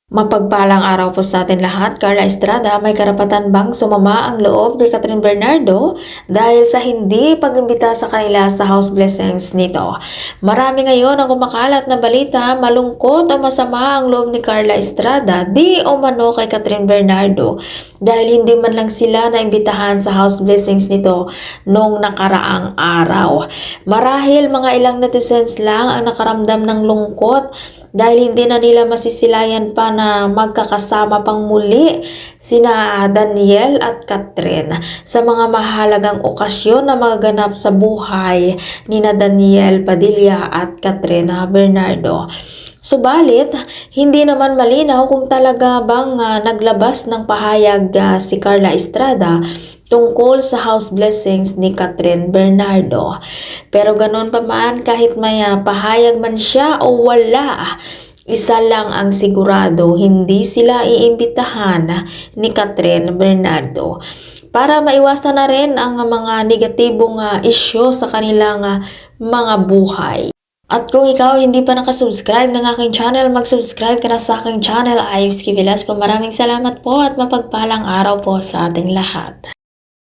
Mapagpalang araw po sa atin lahat. Carla Estrada, may karapatan bang sumama ang loob ni Catherine Bernardo dahil sa hindi pag-imbita sa kanila sa house blessings nito? Marami ngayon ang kumakalat na balita, malungkot o masama ang loob ni Carla Estrada di umano kay Catherine Bernardo dahil hindi man lang sila naimbitahan sa house blessings nito noong nakaraang araw. Marahil mga ilang netizens lang ang nakaramdam ng lungkot dahil hindi na nila masisilayan pa na magkakasama pang muli sina Daniel at Catherine sa mga mahalagang okasyon na magaganap sa buhay ni Daniel Padilla at Catherine Bernardo. Subalit, hindi naman malinaw kung talaga bang naglabas ng pahayag si Carla Estrada tungkol sa house blessings ni Catherine Bernardo. Pero ganoon pa man, kahit may pahayag man siya o wala, isa lang ang sigurado, hindi sila iimbitahan ni Catherine Bernardo para maiwasan na rin ang mga negatibong isyu sa kanilang mga buhay. At kung ikaw hindi pa nakasubscribe ng aking channel, mag-subscribe ka na sa aking channel, Ives Velasco. Maraming salamat po at mapagpalang araw po sa ating lahat.